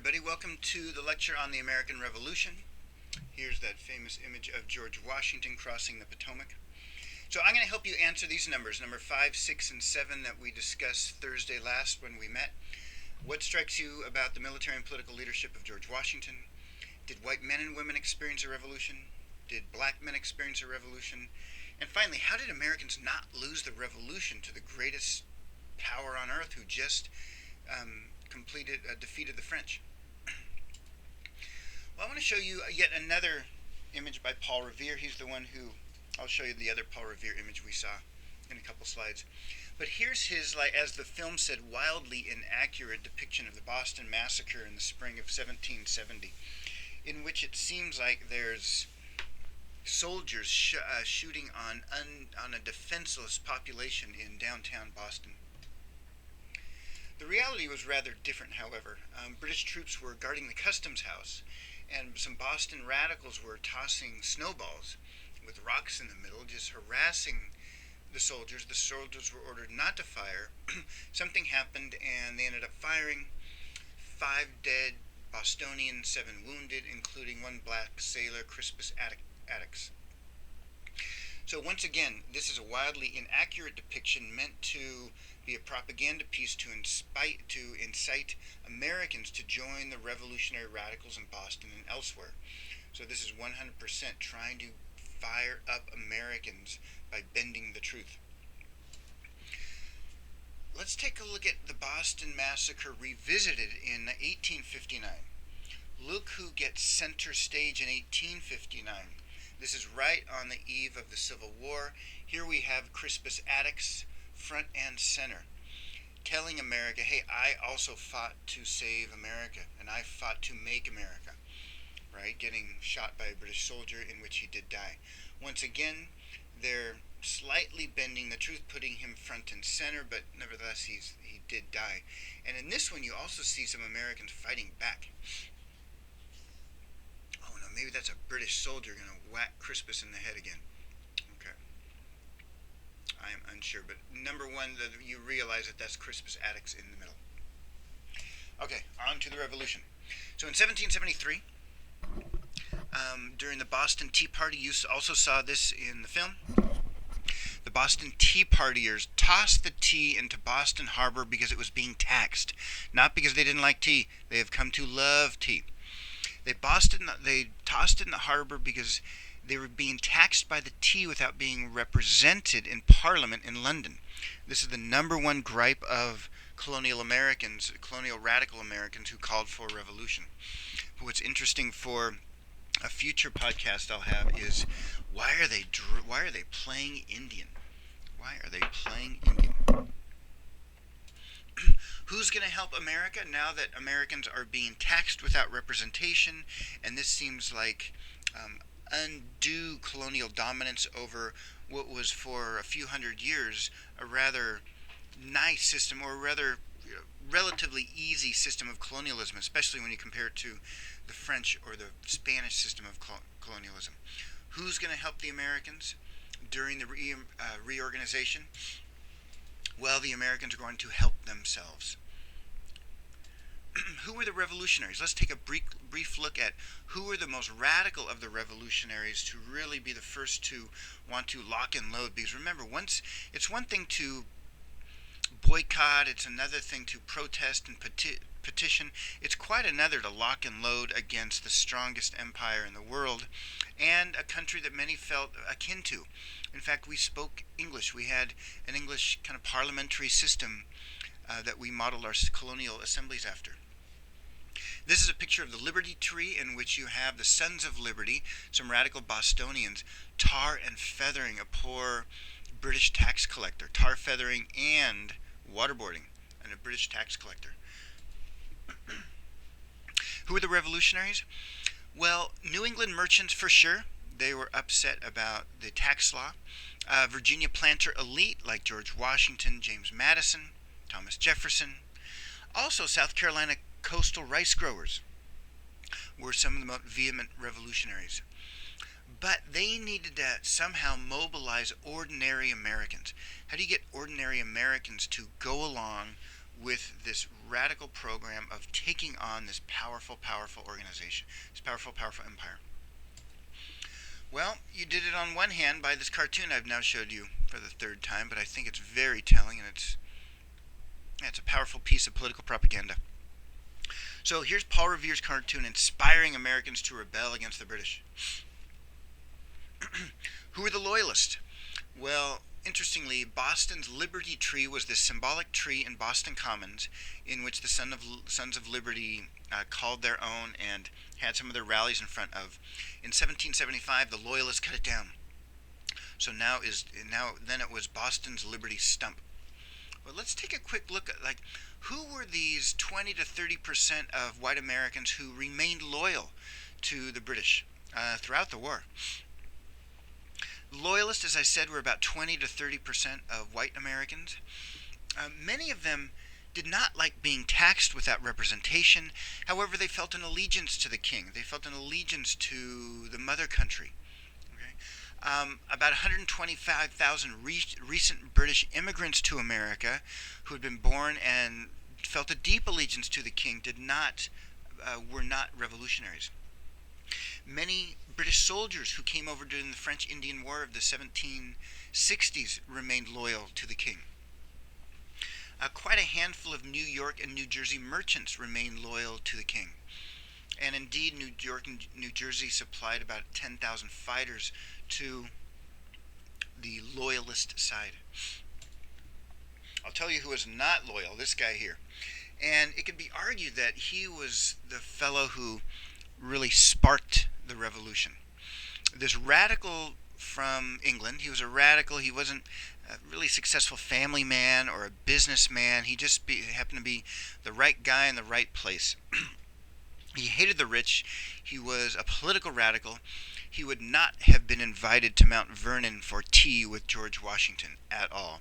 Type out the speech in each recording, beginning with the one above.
everybody. Welcome to the lecture on the American Revolution. Here's that famous image of George Washington crossing the Potomac. So I'm going to help you answer these numbers, number 5, 6, and 7 that we discussed Thursday last when we met. What strikes you about the military and political leadership of George Washington? Did white men and women experience a revolution? Did black men experience a revolution? And finally, how did Americans not lose the revolution to the greatest power on earth who just defeated the French? Well, I want to show you yet another image by Paul Revere. He's the one who, I'll show you the other Paul Revere image we saw in a couple slides. But here's his, like as the film said, wildly inaccurate depiction of the Boston Massacre in the spring of 1770, in which it seems like there's soldiers shooting on a defenseless population in downtown Boston. The reality was rather different, however. British troops were guarding the customs house, and some Boston radicals were tossing snowballs with rocks in the middle, just harassing the soldiers. The soldiers were ordered not to fire. Something happened, and they ended up firing. 5 dead Bostonians, 7 wounded, including 1 black sailor, Crispus Attucks. So once again, this is a wildly inaccurate depiction meant to be a propaganda piece to incite Americans to join the revolutionary radicals in Boston and elsewhere. So this is 100% trying to fire up Americans by bending the truth. Let's take a look at the Boston Massacre revisited in 1859. Look who gets center stage in 1859. This is right on the eve of the Civil War. Here we have Crispus Attucks, front and center, telling America, hey, I also fought to save America, and I fought to make America, right? Getting shot by a British soldier in which he did die. Once again, they're slightly bending the truth, putting him front and center, but nevertheless, he did die. And in this one, you also see some Americans fighting back. Oh no, maybe that's a British soldier going to whack Crispus in the head again. Okay. I am unsure, but number one, you realize that that's Crispus Attucks in the middle. Okay, on to the revolution. So in 1773, during the Boston Tea Party, you also saw this in the film. The Boston Tea Partiers tossed the tea into Boston Harbor because it was being taxed, not because they didn't like tea. They have come to love tea. They tossed it in the harbor because they were being taxed by the tea without being represented in Parliament in London. This is the number one gripe of colonial Americans, colonial radical Americans who called for a revolution. But what's interesting for a future podcast I'll have is why are they playing Indian? Why are they playing Indian? Who's going to help America now that Americans are being taxed without representation, and this seems like undue colonial dominance over what was for a few hundred years a rather nice system, or rather relatively easy system of colonialism, especially when you compare it to the French or the Spanish system of colonialism. Who's going to help the Americans during the reorganization? Well, the Americans are going to help themselves. Who were the revolutionaries? Let's take a brief look at who were the most radical of the revolutionaries to really be the first to want to lock and load. Because remember, it's one thing to boycott, it's another thing to protest and petition. It's quite another to lock and load against the strongest empire in the world and a country that many felt akin to. In fact, we spoke English. We had an English kind of parliamentary system that we modeled our colonial assemblies after. This is a picture of the Liberty Tree, in which you have the Sons of Liberty, some radical Bostonians, tar and feathering a poor British tax collector. Tar feathering and waterboarding, and a British tax collector. Who were the revolutionaries? Well, New England merchants for sure. They were upset about the tax law. Virginia planter elite like George Washington, James Madison, Thomas Jefferson. Also, South Carolina coastal rice growers were some of the most vehement revolutionaries. But they needed to somehow mobilize ordinary Americans. How do you get ordinary Americans to go along with this radical program of taking on this powerful, powerful organization, this powerful, powerful empire. Well, you did it on one hand by this cartoon I've now showed you for the third time, but I think it's very telling, and it's a powerful piece of political propaganda. So here's Paul Revere's cartoon inspiring Americans to rebel against the British. Who were the Loyalists? Well, interestingly, Boston's Liberty Tree was this symbolic tree in Boston Commons in which the Sons of Liberty called their own and had some of their rallies in front of. In 1775, the Loyalists cut it down. So then it was Boston's Liberty Stump. But let's take a quick look at who were these 20 to 30% of white Americans who remained loyal to the British throughout the war. Loyalists, as I said, were about 20 to 30% of white Americans. Many of them did not like being taxed without representation. However, they felt an allegiance to the king. They felt an allegiance to the mother country. About 125,000 recent British immigrants to America who had been born and felt a deep allegiance to the king were not revolutionaries. Many British soldiers who came over during the French Indian War of the 1760s remained loyal to the king. Quite a handful of New York and New Jersey merchants remained loyal to the king. And indeed, New York and New Jersey supplied about 10,000 fighters to the loyalist side. I'll tell you who was not loyal, this guy here. And it could be argued that he was the fellow who really sparked the revolution. This radical from England, he was a radical, he wasn't a really successful family man or a businessman, he just happened to be the right guy in the right place. He hated the rich, he was a political radical, he would not have been invited to Mount Vernon for tea with George Washington at all.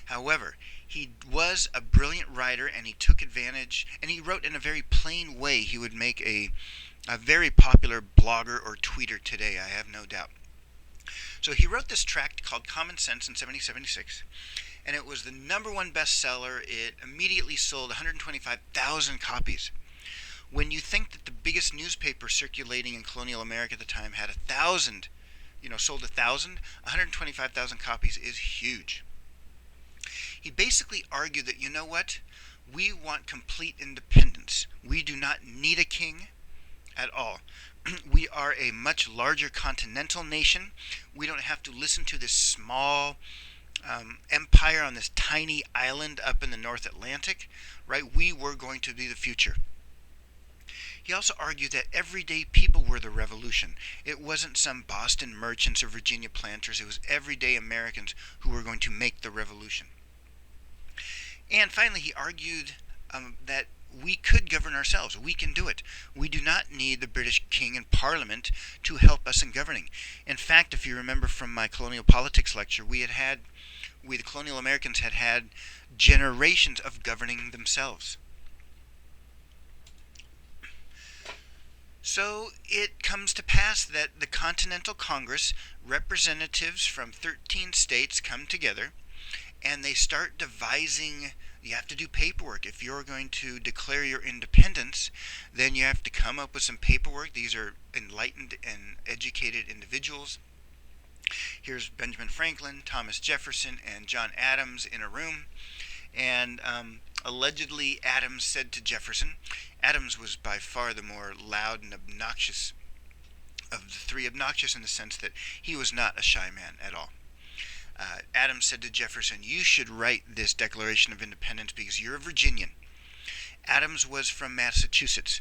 However, he was a brilliant writer and he took advantage, and he wrote in a very plain way. He would make a very popular blogger or tweeter today, I have no doubt. So he wrote this tract called Common Sense in 1776, and it was the #1 bestseller. It immediately sold 125,000 copies. When you think that the biggest newspaper circulating in colonial America at the time had 1,000, sold 1,000, 125,000 copies is huge. He basically argued that, you know what, we want complete independence. We do not need a king at all. We are a much larger continental nation. We don't have to listen to this small empire on this tiny island up in the North Atlantic, right? We were going to be the future. He also argued that everyday people were the revolution. It wasn't some Boston merchants or Virginia planters. It was everyday Americans who were going to make the revolution. And finally, he argued that we could govern ourselves. We can do it. We do not need the British King and Parliament to help us in governing. In fact, if you remember from my colonial politics lecture, we the colonial Americans had generations of governing themselves. So it comes to pass that the Continental Congress, representatives from 13 states come together, and they start devising. You have to do paperwork. If you're going to declare your independence, then you have to come up with some paperwork. These are enlightened and educated individuals. Here's Benjamin Franklin, Thomas Jefferson, and John Adams in a room. And allegedly, Adams said to Jefferson, Adams was by far the more loud and obnoxious of the three, obnoxious in the sense that he was not a shy man at all. Adams said to Jefferson, you should write this Declaration of Independence because you're a Virginian. Adams was from Massachusetts,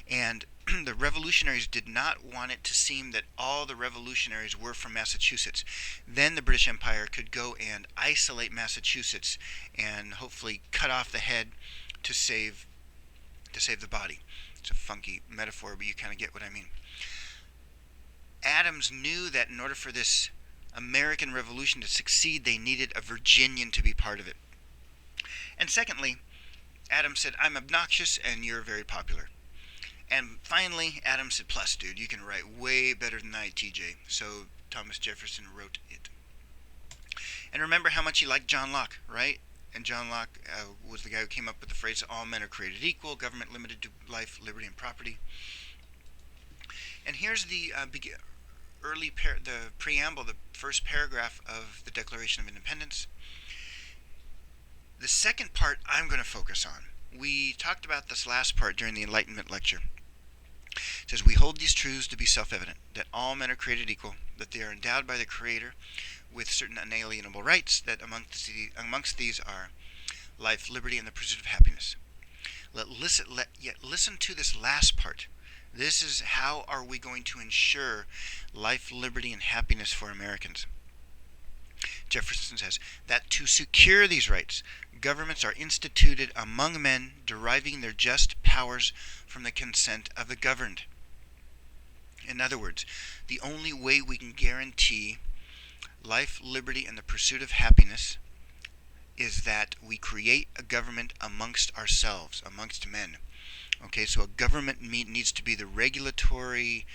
and the revolutionaries did not want it to seem that all the revolutionaries were from Massachusetts. Then the British Empire could go and isolate Massachusetts and hopefully cut off the head to save the body. It's a funky metaphor, but you kind of get what I mean. Adams knew that in order for this American Revolution to succeed, they needed a Virginian to be part of it. And secondly, Adams said, I'm obnoxious and you're very popular. And finally, Adams said, plus, dude, you can write way better than I, TJ. So Thomas Jefferson wrote it. And remember how much he liked John Locke, right? and John Locke was the guy who came up with the phrase "all men are created equal, government limited to life, liberty, and property." And here's the the preamble, the first paragraph of the Declaration of Independence. The second part I'm going to focus on. We talked about this last part during the Enlightenment lecture. It says, "We hold these truths to be self-evident, that all men are created equal, that they are endowed by the Creator with certain unalienable rights, that amongst these are life, liberty, and the pursuit of happiness." Yet listen to this last part. This is how are we going to ensure life, liberty, and happiness for Americans. Jefferson says that to secure these rights, governments are instituted among men, deriving their just powers from the consent of the governed. In other words, the only way we can guarantee life, liberty, and the pursuit of happiness is that we create a government amongst ourselves, amongst men. Okay, so a government needs to be the regulatory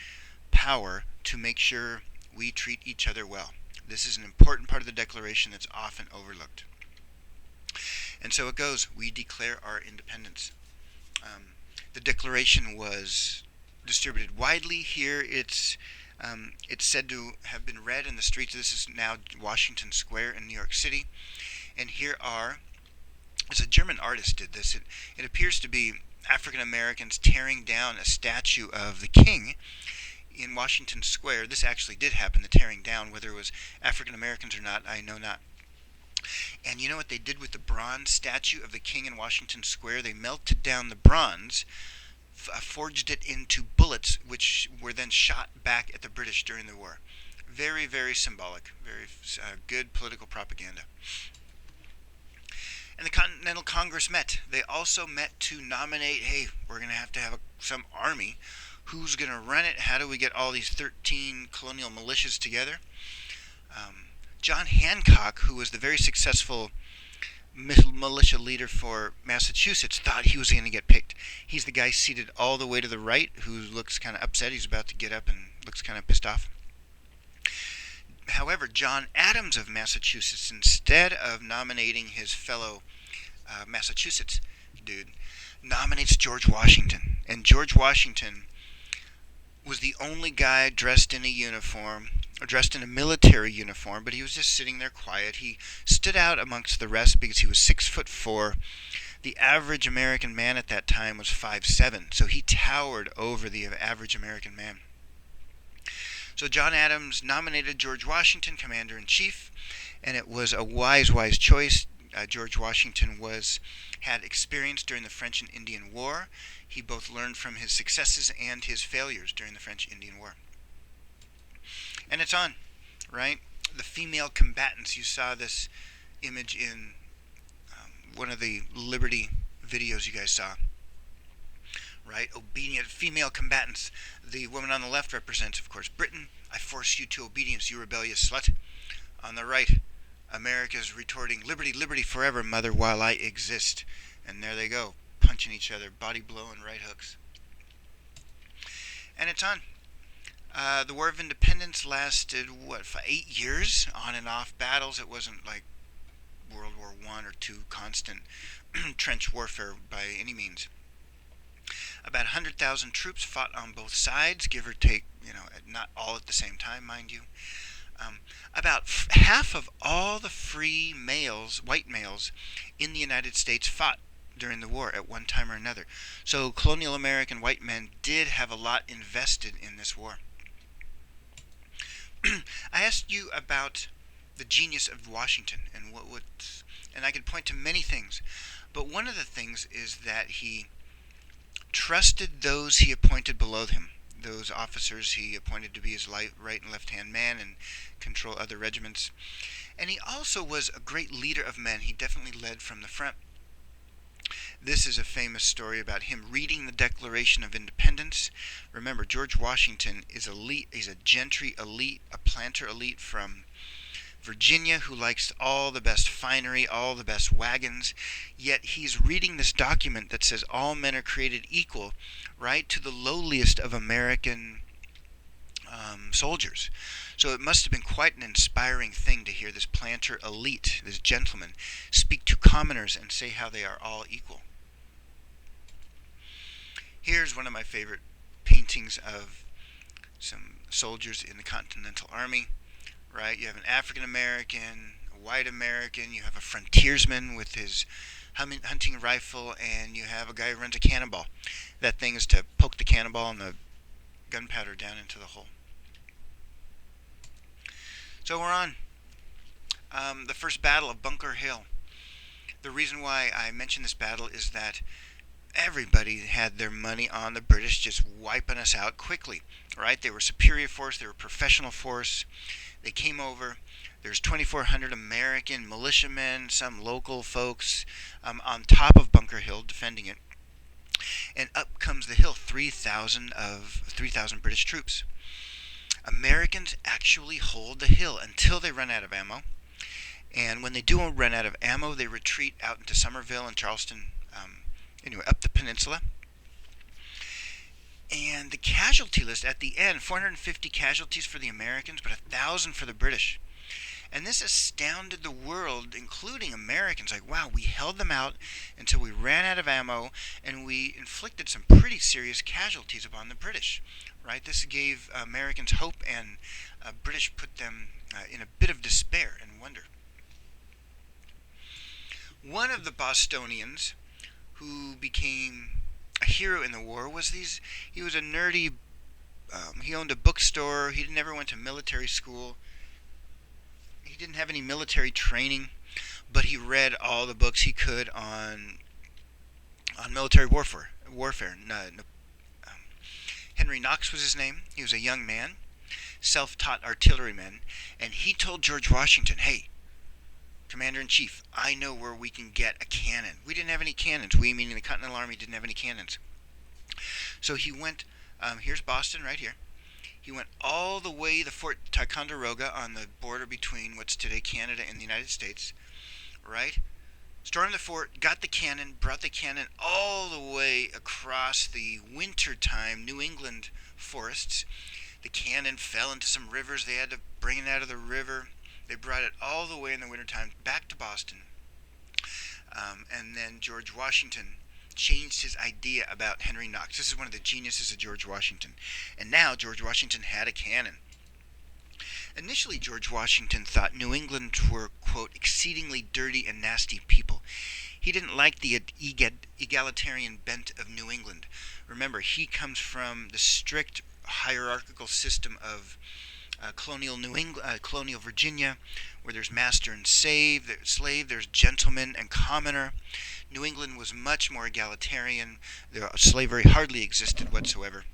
power to make sure we treat each other well. This is an important part of the Declaration that's often overlooked. And so it goes, we declare our independence. The Declaration was distributed widely. Here it's said to have been read in the streets. This is now Washington Square in New York City. And here are, as a German artist did this, it appears to be African Americans tearing down a statue of the king in Washington Square. This actually did happen, the tearing down. Whether it was African Americans or not, I know not. And you know what they did with the bronze statue of the king in Washington Square? They melted down the bronze, forged it into bullets, which were then shot back at the British during the war. Very, very symbolic, very good political propaganda. And the Continental Congress met. They also met to nominate, hey, we're going to have some army. Who's going to run it? How do we get all these 13 colonial militias together? John Hancock, who was the very successful militia leader for Massachusetts, thought he was going to get picked. He's the guy seated all the way to the right who looks kind of upset. He's about to get up and looks kind of pissed off. However, John Adams of Massachusetts, instead of nominating his fellow Massachusetts dude, nominates George Washington. And George Washington was the only guy dressed in a uniform, or dressed in a military uniform, but he was just sitting there quiet. He stood out amongst the rest because he was 6'4". The average American man at that time was 5'7", so he towered over the average American man. So John Adams nominated George Washington commander-in-chief, and it was a wise choice. George Washington had experience during the French and Indian War. He both learned from his successes and his failures during the French-Indian War. And it's on, right? The female combatants. You saw this image in one of the Liberty videos you guys saw. Right? Obedient female combatants. The woman on the left represents, of course, Britain. I force you to obedience, you rebellious slut. On the right, America's retorting, liberty, liberty forever, mother, while I exist. And there they go, punching each other, body blowing right hooks. And it's on. The War of Independence lasted, 8 years? On and off battles. It wasn't like World War I or II, constant trench warfare by any means. About 100,000 troops fought on both sides, give or take, not all at the same time, mind you. About half of all the free males, white males, in the United States fought during the war at one time or another. So colonial American white men did have a lot invested in this war. I asked you about the genius of Washington and I could point to many things, but one of the things is that he trusted those he appointed below him, those officers he appointed to be his right and left-hand man and control other regiments. And he also was a great leader of men. He definitely led from the front. This is a famous story about him reading the Declaration of Independence. Remember, George Washington is elite. He's a gentry elite, a planter elite from Virginia who likes all the best finery, all the best wagons. Yet he's reading this document that says all men are created equal, right, to the lowliest of American soldiers. So it must have been quite an inspiring thing to hear this planter elite, this gentleman, speak to commoners and say how they are all equal. Here's one of my favorite paintings of some soldiers in the Continental Army, right? You have an African American, a white American, you have a frontiersman with his hunting rifle, and you have a guy who runs a cannonball. That thing is to poke the cannonball and the gunpowder down into the hole. So we're on the first battle of Bunker Hill. The reason why I mention this battle is that everybody had their money on the British just wiping us out quickly, right? They were superior force, they were professional force. They came over. There's 2,400 American militiamen, some local folks on top of Bunker Hill defending it. And up comes the hill, 3,000 British troops. Americans actually hold the hill until they run out of ammo. And when they do run out of ammo, they retreat out into Somerville and Charleston, up the peninsula. And the casualty list at the end, 450 casualties for the Americans, but 1,000 for the British. And this astounded the world, including Americans. Like, wow, we held them out until we ran out of ammo, and we inflicted some pretty serious casualties upon the British. Right? This gave Americans hope, and British put them in a bit of despair and wonder. One of the Bostonians who became a hero in the war was he was a nerdy, he owned a bookstore, he never went to military school, he didn't have any military training, but he read all the books he could on military warfare. Henry Knox was his name. He was a young man, self-taught artilleryman, and he told George Washington, hey, Commander-in-Chief, I know where we can get a cannon. We didn't have any cannons. We, meaning the Continental Army, didn't have any cannons. So he went, here's Boston right here. He went all the way to Fort Ticonderoga on the border between what's today Canada and the United States, right? Stormed the fort, got the cannon, brought the cannon all the way across the wintertime New England forests. The cannon fell into some rivers. They had to bring it out of the river. They brought it all the way in the wintertime back to Boston. And then George Washington changed his idea about Henry Knox. This is one of the geniuses of George Washington. And now George Washington had a cannon. Initially, George Washington thought New England were, quote, exceedingly dirty and nasty people. He didn't like the egalitarian bent of New England. Remember, he comes from the strict hierarchical system of colonial colonial Virginia, where there's master and slave, there's gentleman and commoner. New England was much more egalitarian. Slavery hardly existed whatsoever.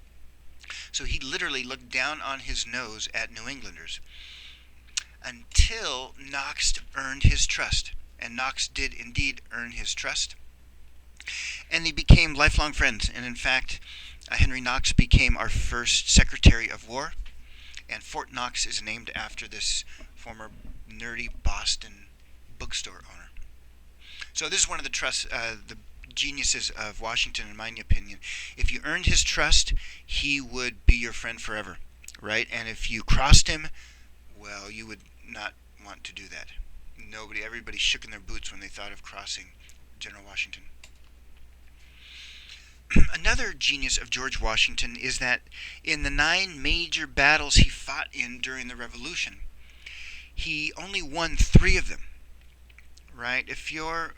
So he literally looked down on his nose at New Englanders until Knox earned his trust. And Knox did indeed earn his trust. And they became lifelong friends. And in fact, Henry Knox became our first Secretary of War. And Fort Knox is named after this former nerdy Boston bookstore owner. So this is one of the geniuses of Washington, in my opinion. If you earned his trust, he would be your friend forever, right? And if you crossed him, well, you would not want to do that. Everybody shook in their boots when they thought of crossing General Washington. Another genius of George Washington is that in the 9 major battles he fought in during the Revolution, he only won 3 of them, right? If you're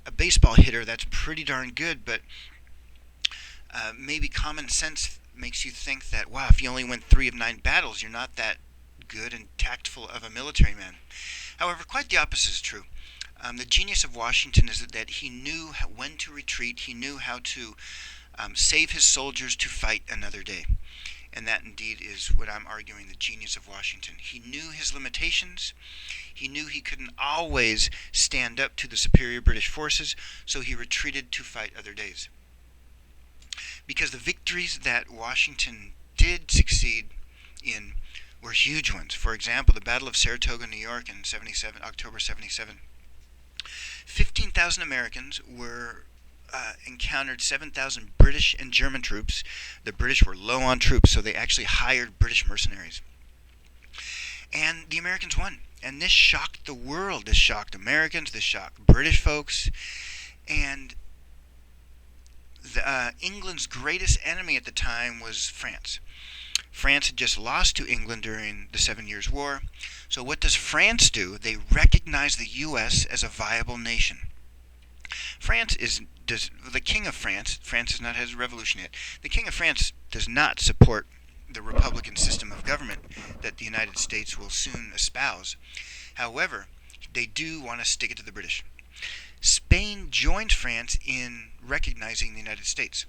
a baseball hitter, that's pretty darn good, but maybe common sense makes you think that, wow, if you only win 3 of 9 battles, you're not that good and tactful of a military man. However, quite the opposite is true. The genius of Washington is that he knew when to retreat. He knew how to save his soldiers to fight another day. And that indeed is what I'm arguing, the genius of Washington. He knew his limitations. He knew he couldn't always stand up to the superior British forces, so he retreated to fight other days. Because the victories that Washington did succeed in were huge ones. For example, the Battle of Saratoga, New York in October 77. 15,000 Americans were encountered 7,000 British and German troops. The British were low on troops, so they actually hired British mercenaries. And the Americans won. And this shocked the world. This shocked Americans. This shocked British folks. And England's greatest enemy at the time was France. France had just lost to England during the 7 Years' War. So what does France do? They recognize the U.S. as a viable nation. France is the king of France. France has not had a revolution yet. The king of France does not support the republican system of government that the United States will soon espouse. However, they do want to stick it to the British. Spain joined France in recognizing the United States.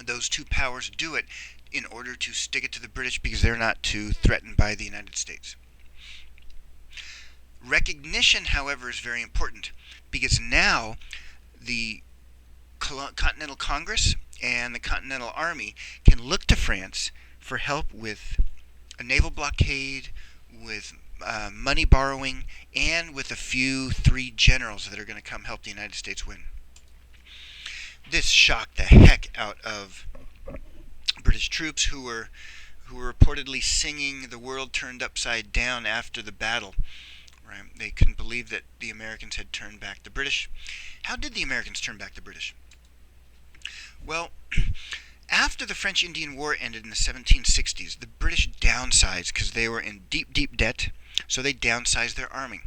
Those two powers do it in order to stick it to the British because they're not too threatened by the United States. Recognition, however, is very important because now the Continental Congress and the Continental Army can look to France for help with a naval blockade, with money borrowing, and with a few 3 generals that are going to come help the United States win. This shocked the heck out of British troops who were reportedly singing "The World Turned Upside Down" after the battle. Right? They couldn't believe that the Americans had turned back the British. How did the Americans turn back the British? Well, after the French Indian War ended in the 1760s, the British downsized because they were in deep, deep debt, so they downsized their army.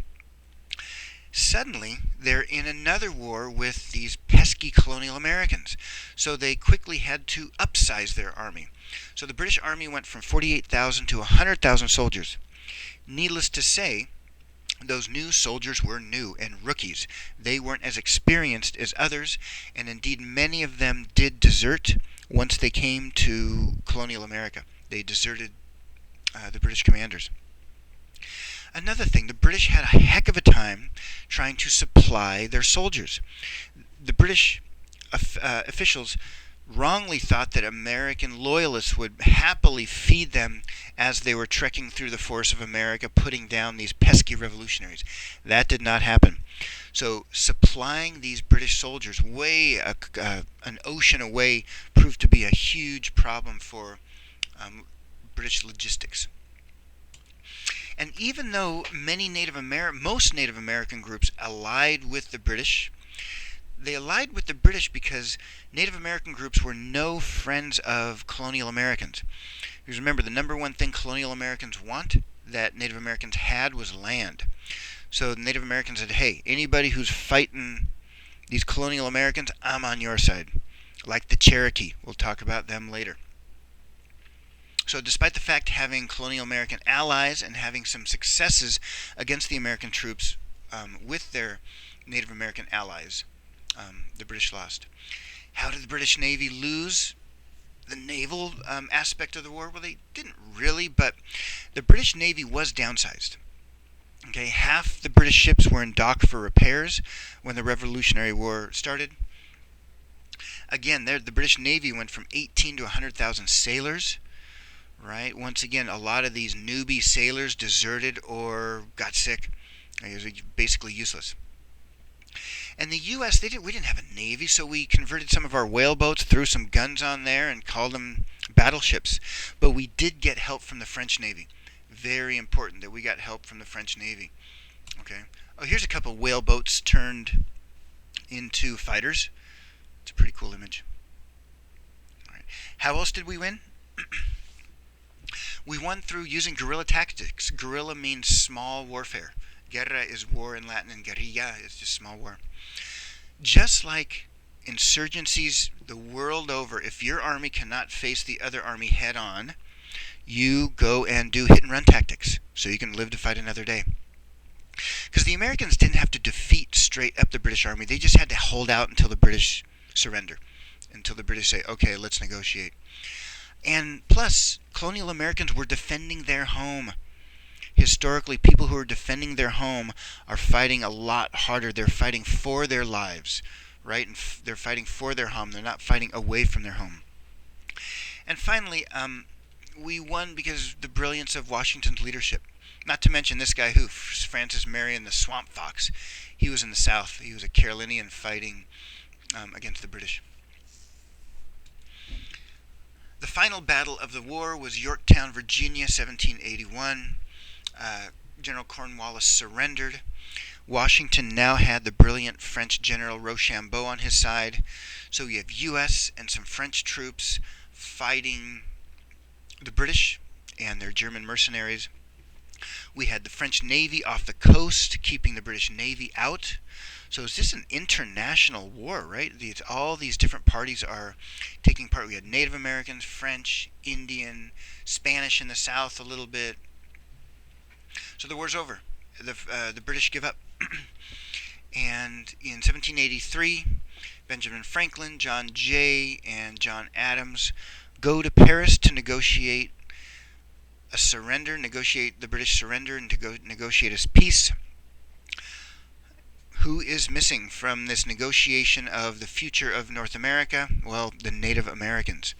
Suddenly, they're in another war with these pesky colonial Americans, so they quickly had to upsize their army. So the British army went from 48,000 to 100,000 soldiers. Needless to say, those new soldiers were new and rookies. They weren't as experienced as others, and indeed many of them did desert once they came to colonial America. They deserted the British commanders. Another thing, the British had a heck of a time trying to supply their soldiers. The British officials wrongly thought that American loyalists would happily feed them as they were trekking through the forests of America, putting down these pesky revolutionaries. That did not happen. So supplying these British soldiers an ocean away proved to be a huge problem for British logistics. And even though most Native American groups allied with the British, they allied with the British because Native American groups were no friends of colonial Americans. Because remember, the number one thing colonial Americans that Native Americans had was land. So the Native Americans said, hey, anybody who's fighting these colonial Americans, I'm on your side. Like the Cherokee. We'll talk about them later. So despite the fact having colonial American allies and having some successes against the American troops with their Native American allies, the British lost. How did the British Navy lose the naval aspect of the war? Well, they didn't really, but the British Navy was downsized. Okay, half the British ships were in dock for repairs when the Revolutionary War started. Again, the British Navy went from 18 to 100,000 sailors. Right? Once again, a lot of these newbie sailors deserted or got sick. It was basically useless. And the U.S., we didn't have a navy, so we converted some of our whaleboats, threw some guns on there, and called them battleships. But we did get help from the French Navy. Very important that we got help from the French Navy. Okay. Oh, here's a couple whaleboats turned into fighters. It's a pretty cool image. All right. How else did we win? We won through using guerrilla tactics. Guerrilla means small warfare. Guerra is war in Latin, and guerrilla is just small war. Just like insurgencies the world over, if your army cannot face the other army head on, you go and do hit and run tactics so you can live to fight another day. Because the Americans didn't have to defeat straight up the British army. They just had to hold out until the British surrender, until the British say, okay, let's negotiate. And plus, colonial Americans were defending their home. Historically, people who are defending their home are fighting a lot harder. They're fighting for their lives, right? And they're fighting for their home. They're not fighting away from their home. And finally, we won because of the brilliance of Washington's leadership. Not to mention this guy Francis Marion, the Swamp Fox. He was in the South. He was a Carolinian fighting against the British. The final battle of the war was Yorktown, Virginia, 1781. General Cornwallis surrendered. Washington now had the brilliant French General Rochambeau on his side. So you have U.S. and some French troops fighting the British and their German mercenaries. We had the French Navy off the coast, keeping the British Navy out. So is this an international war, right? All these different parties are taking part. We had Native Americans, French, Indian, Spanish in the south a little bit. So the war's over. The British give up. And in 1783, Benjamin Franklin, John Jay, and John Adams go to Paris to negotiate a surrender, negotiate the British surrender, and to negotiate a peace. Who is missing from this negotiation of the future of North America? Well, the Native Americans.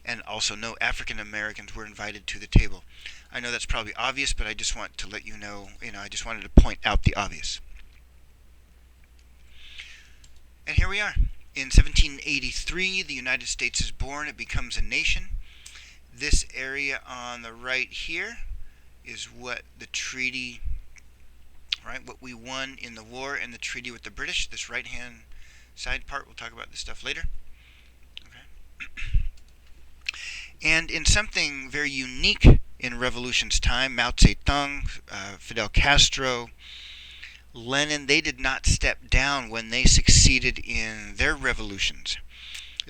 And also no African Americans were invited to the table. I know that's probably obvious, but I just want to let you know, I just wanted to point out the obvious. And here we are. In 1783, the United States is born. It becomes a nation. This area on the right here is what the treaty, right, what we won in the war and the treaty with the British. This right-hand side part, we'll talk about this stuff later. Okay. And in something very unique in Revolution's time, Mao Zedong, Fidel Castro, Lenin, they did not step down when they succeeded in their revolutions.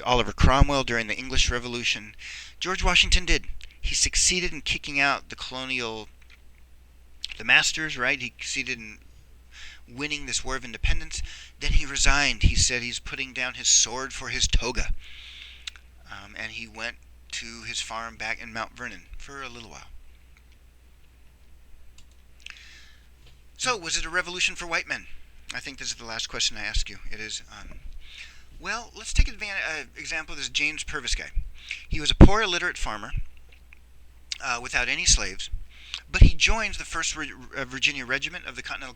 Oliver Cromwell during the English Revolution. George Washington did. He succeeded in kicking out the masters, right? He succeeded in winning this war of independence. Then he resigned. He said he's putting down his sword for his toga. And he went to his farm back in Mount Vernon for a little while. So, was it a revolution for white men? I think this is the last question I ask you. It is. Well, let's take an example of this James Purvis guy. He was a poor, illiterate farmer without any slaves, but he joins the 1st Virginia Regiment of the Continental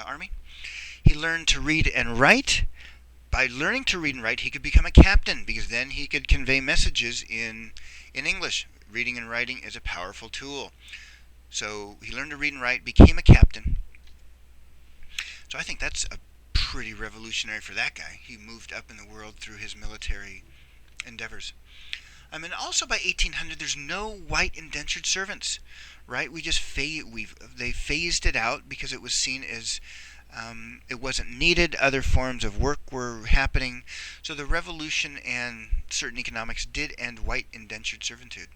Army. He learned to read and write. By learning to read and write, he could become a captain, because then he could convey messages in English. Reading and writing is a powerful tool. So he learned to read and write, became a captain. So I think that's a pretty revolutionary for that guy. He moved up in the world through his military endeavors. Also by 1800, there's no white indentured servants, right? They phased it out because it was seen as it wasn't needed. Other forms of work were happening. So the revolution and certain economics did end white indentured servitude.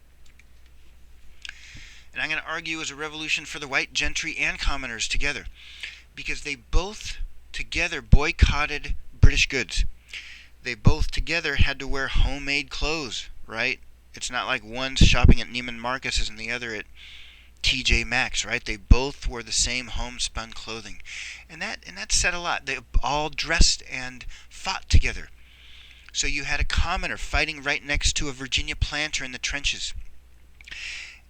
And I'm going to argue it was a revolution for the white gentry and commoners together, because they both together boycotted British goods. They both together had to wear homemade clothes, right? It's not like one's shopping at Neiman Marcus's and the other at TJ Maxx, right? They both wore the same homespun clothing. And that said a lot. They all dressed and fought together. So you had a commoner fighting right next to a Virginia planter in the trenches.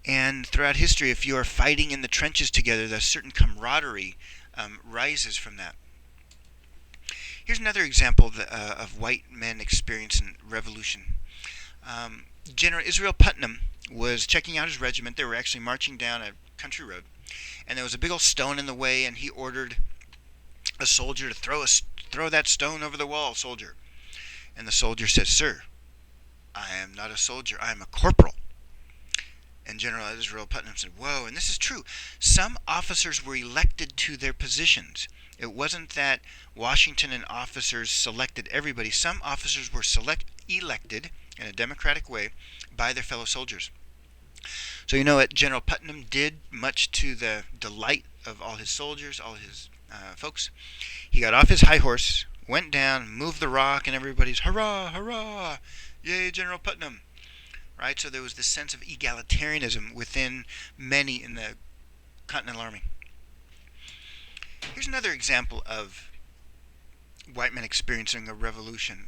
And throughout history, if you are fighting in the trenches together, there's a certain camaraderie rises from that. Here's another example of white men experiencing revolution. General Israel Putnam was checking out his regiment. They were actually marching down a country road, and there was a big old stone in the way, and he ordered a soldier to throw that stone over the wall, soldier. And the soldier says, "Sir, I am not a soldier, I am a corporal." And General Israel Putnam said, "Whoa," and this is true. Some officers were elected to their positions. It wasn't that Washington and officers selected everybody. Some officers were elected in a democratic way by their fellow soldiers. So you know what General Putnam did, much to the delight of all his soldiers, all his folks. He got off his high horse, went down, moved the rock, and everybody's hurrah, hurrah, yay, General Putnam. Right? So there was this sense of egalitarianism within many in the Continental Army. Here's another example of white men experiencing a revolution.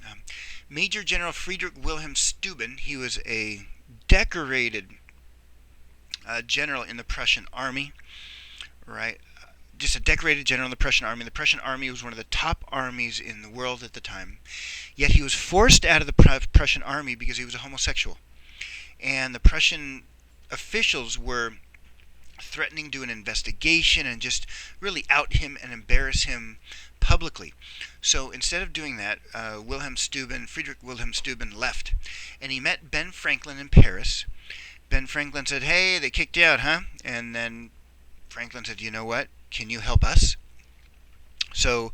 Major General Friedrich Wilhelm Steuben, he was a decorated general in the Prussian army, right? just a decorated general in the Prussian army. The Prussian army was one of the top armies in the world at the time. Yet he was forced out of the Prussian army because he was a homosexual. And the Prussian officials were threatening to do an investigation and just really out him and embarrass him publicly. So instead of doing that, Friedrich Wilhelm Steuben left, and he met Ben Franklin in Paris. Ben Franklin said, "Hey, they kicked you out, huh?" And then Franklin said, "You know what? Can you help us?" So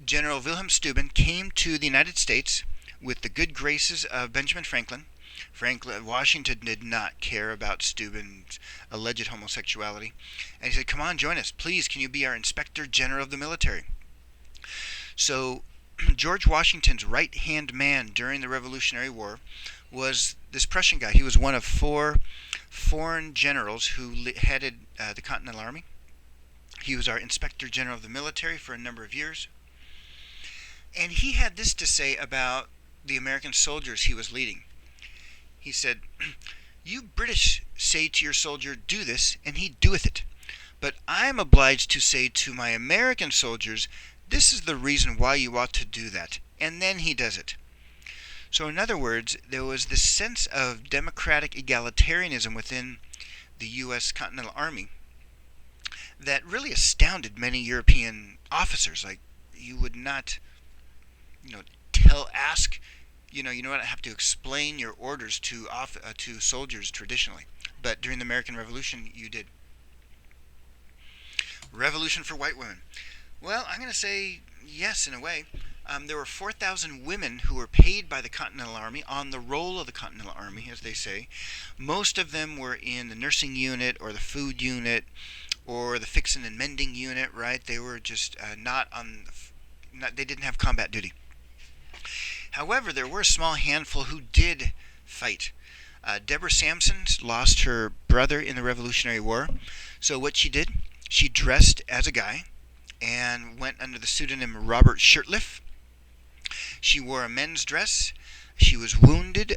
General Wilhelm Steuben came to the United States with the good graces of Benjamin Franklin. Washington did not care about Steuben's alleged homosexuality. And he said, "Come on, join us. Please, can you be our Inspector General of the military?" So George Washington's right-hand man during the Revolutionary War was this Prussian guy. He was one of 4 foreign generals who headed the Continental Army. He was our Inspector General of the military for a number of years. And he had this to say about the American soldiers he was leading. He said, "You British say to your soldier, 'Do this,' and he doeth it. But I am obliged to say to my American soldiers, 'This is the reason why you ought to do that,' and then he does it." So in other words, there was this sense of democratic egalitarianism within the U.S. Continental Army that really astounded many European officers. Like, you would not, you know what, have to explain your orders to soldiers traditionally. But during the American Revolution, you did. Revolution for white women. Well, I'm going to say yes, in a way. There were 4,000 women who were paid by the Continental Army on the roll of the Continental Army, as they say. Most of them were in the nursing unit or the food unit or the fixing and mending unit, right? They were just they didn't have combat duty. However, there were a small handful who did fight. Deborah Sampson lost her brother in the Revolutionary War. So what she did, she dressed as a guy and went under the pseudonym Robert Shirtliff. She wore a men's dress. She was wounded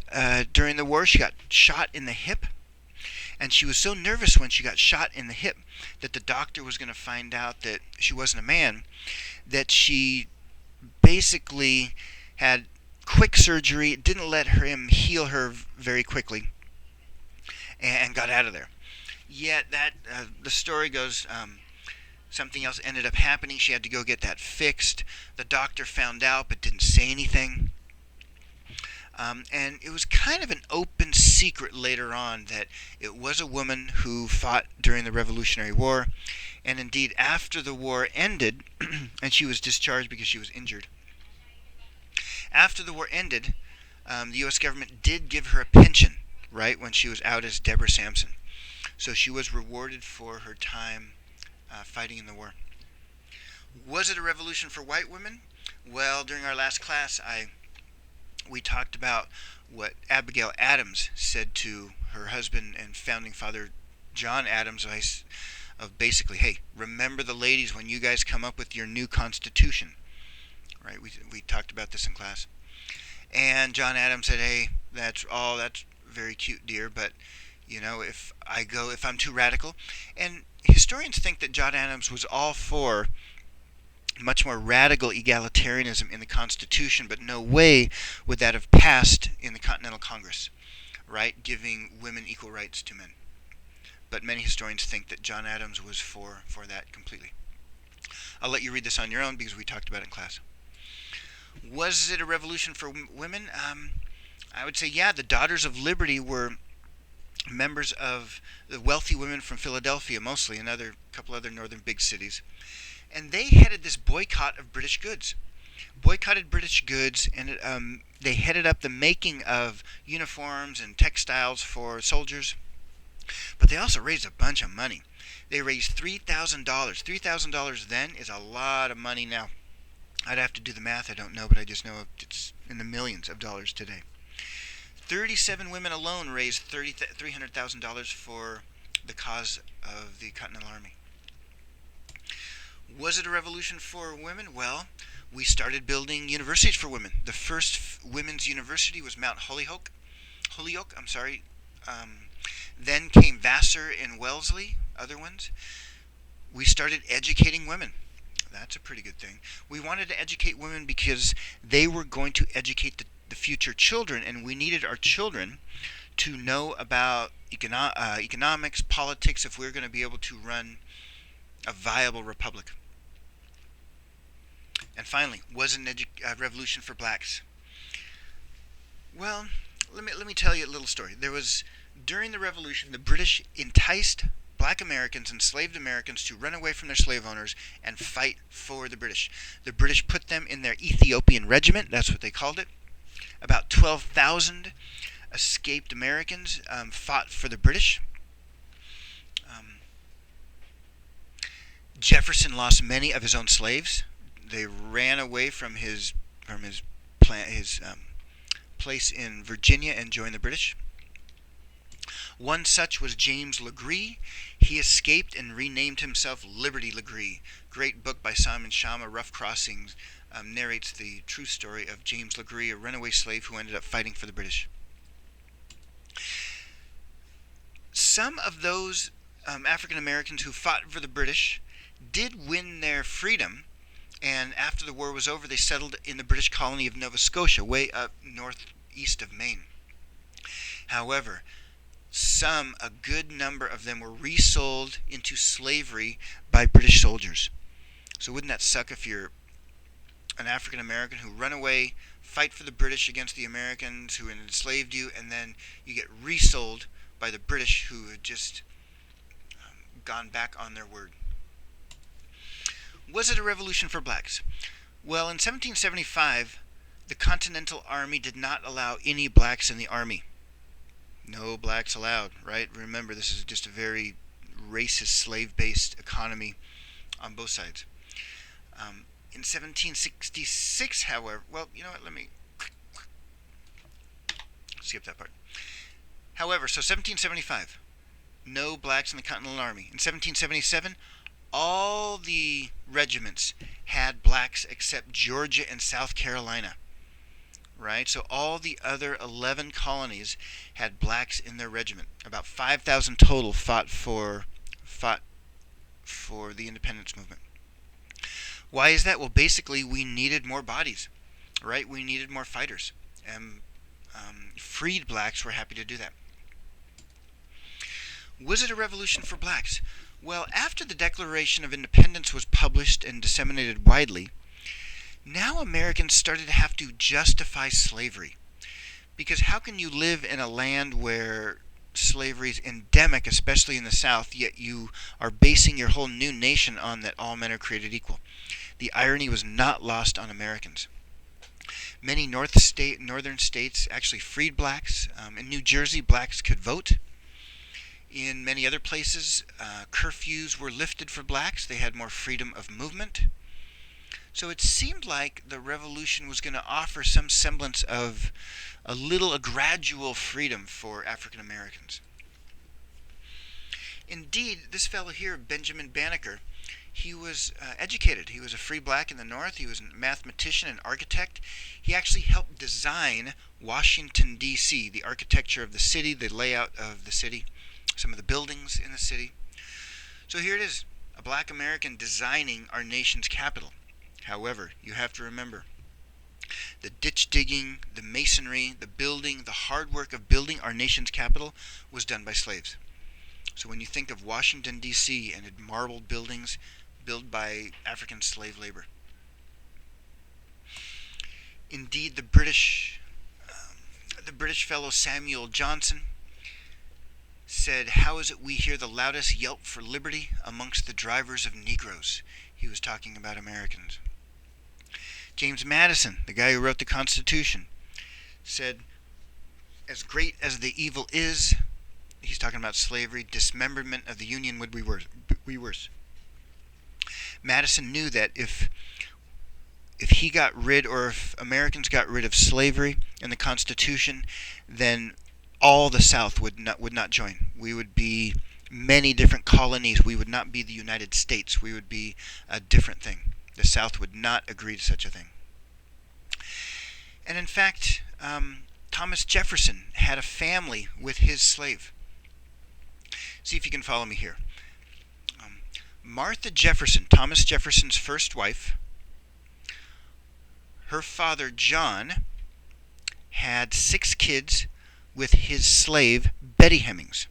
during the war. She got shot in the hip. And she was so nervous when she got shot in the hip that the doctor was going to find out that she wasn't a man, that she basically had quick surgery. It didn't let him heal her very quickly, and got out of there. Yet the story goes, something else ended up happening. She had to go get that fixed. The doctor found out but didn't say anything. And it was kind of an open secret later on that it was a woman who fought during the Revolutionary War. And indeed, after the war ended, and she was discharged because she was injured. After the war ended, the U.S. government did give her a pension, right, when she was out as Deborah Sampson. So she was rewarded for her time fighting in the war. Was it a revolution for white women? Well, during our last class, we talked about what Abigail Adams said to her husband and founding father John Adams of basically, hey, remember the ladies when you guys come up with your new constitution. Right? We talked about this in class. And John Adams said, "Hey, that's very cute, dear, but if I'm too radical." And historians think that John Adams was all for much more radical egalitarianism in the Constitution, but no way would that have passed in the Continental Congress, right, giving women equal rights to men. But many historians think that John Adams was for that completely. I'll let you read this on your own because we talked about it in class. Was it a revolution for women? I would say, yeah, the Daughters of Liberty were members of the wealthy women from Philadelphia mostly, and a couple other northern big cities. And they headed this boycott of British goods. Boycotted British goods, and they headed up the making of uniforms and textiles for soldiers. But they also raised a bunch of money. They raised $3,000. $3,000 then is a lot of money now. I'd have to do the math, I don't know, but I just know it's in the millions of dollars today. 37 women alone raised $300,000 for the cause of the Continental Army. Was it a revolution for women? Well, we started building universities for women. The first women's university was Mount Holyoke. Then came Vassar and Wellesley, other ones. we started educating women. That's a pretty good thing. We wanted to educate women because they were going to educate the future children, and we needed our children to know about economics, politics, if we're going to be able to run a viable republic. And finally, was an revolution for blacks? Well, let me tell you a little story. There was During the Revolution, the British enticed black Americans, enslaved Americans, to run away from their slave owners and fight for the British. The British put them in their Ethiopian regiment. That's what they called it. About 12,000 escaped Americans fought for the British. Um, Jefferson lost many of his own slaves. They ran away from his place in Virginia and joined the British. One such was James Legree. He escaped and renamed himself Liberty Legree. Great book by Simon Schama, Rough Crossings, narrates the true story of James Legree, a runaway slave who ended up fighting for the British. Some of those African Americans who fought for the British did win their freedom, and after the war was over, they settled in the British colony of Nova Scotia, way up northeast of Maine. However, a good number of them were resold into slavery by British soldiers. So wouldn't that suck if you're an African American who run away, fight for the British against the Americans who enslaved you, and then you get resold by the British who had just gone back on their word? Was it a revolution for blacks? Well, in 1775, the Continental Army did not allow any blacks in the army. No blacks allowed, right? Remember, this is just a very racist, slave-based economy on both sides. In 1766, however, well, you know what, let me skip that part. However, so 1775, no blacks in the Continental Army. In 1777, all the regiments had blacks except Georgia and South Carolina. Right? So all the other 11 colonies had blacks in their regiment. About 5,000 total fought for the independence movement. Why is that? Well, basically, we needed more bodies, right? We needed more fighters, and freed blacks were happy to do that. Was it a revolution for blacks? Well, after the Declaration of Independence was published and disseminated widely, now Americans started to have to justify slavery. Because how can you live in a land where slavery is endemic, especially in the South, yet you are basing your whole new nation on that all men are created equal? The irony was not lost on Americans. Many northern states actually freed blacks. In New Jersey, blacks could vote. In many other places, curfews were lifted for blacks. They had more freedom of movement. So it seemed like the revolution was going to offer some semblance of a gradual freedom for African Americans. Indeed, this fellow here, Benjamin Banneker, he was educated. He was a free black in the North. He was a mathematician and architect. He actually helped design Washington, D.C., the architecture of the city, the layout of the city, some of the buildings in the city. So here it is, a black American designing our nation's capital. However, you have to remember, the ditch digging, the masonry, the building, the hard work of building our nation's capital was done by slaves. So when you think of Washington, D.C. and marble buildings built by African slave labor. Indeed, the British fellow Samuel Johnson said, "How is it we hear the loudest yelp for liberty amongst the drivers of Negroes?" He was talking about Americans. James Madison, the guy who wrote the Constitution, said, "As great as the evil is," he's talking about slavery, "dismemberment of the Union would be worse." Madison knew that if he got rid, or if Americans got rid of slavery and the Constitution, then all the South would not join. We would be many different colonies. We would not be the United States. We would be a different thing. The South would not agree to such a thing. And in fact, Thomas Jefferson had a family with his slave. See if you can follow me here. Martha Jefferson, Thomas Jefferson's first wife, her father John had 6 kids with his slave Betty Hemmings.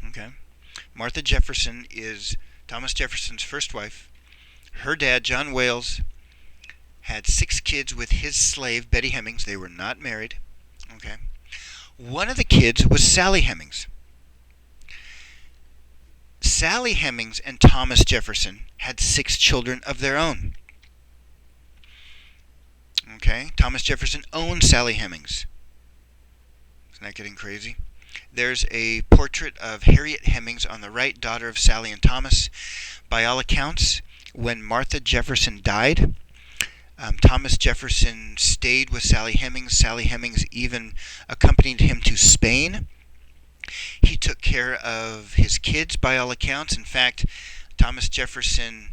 Okay. Martha Jefferson is Thomas Jefferson's first wife. Her dad, John Wales, had 6 kids with his slave Betty Hemmings. They were not married. Okay. One of the kids was Sally Hemings. Sally Hemings and Thomas Jefferson had 6 children of their own. Okay, Thomas Jefferson owned Sally Hemings. Isn't that getting crazy? There's a portrait of Harriet Hemings on the right, daughter of Sally and Thomas. By all accounts, when Martha Jefferson died, Thomas Jefferson stayed with Sally Hemings. Sally Hemings even accompanied him to Spain. He took care of his kids, by all accounts. In fact, Thomas Jefferson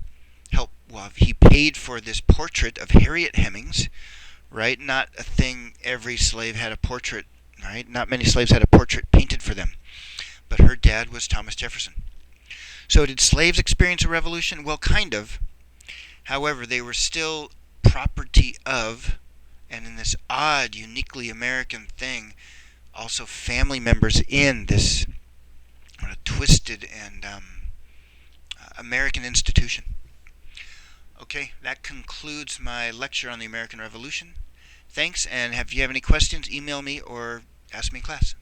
he paid for this portrait of Harriet Hemings, right? Not a thing every slave had a portrait, right? Not many slaves had a portrait painted for them. But her dad was Thomas Jefferson. So did slaves experience a revolution? Well, kind of. However, they were still property of, and in this odd, uniquely American thing, also family members in this twisted and American institution. Okay, that concludes my lecture on the American Revolution. Thanks, and if you have any questions, email me or ask me in class.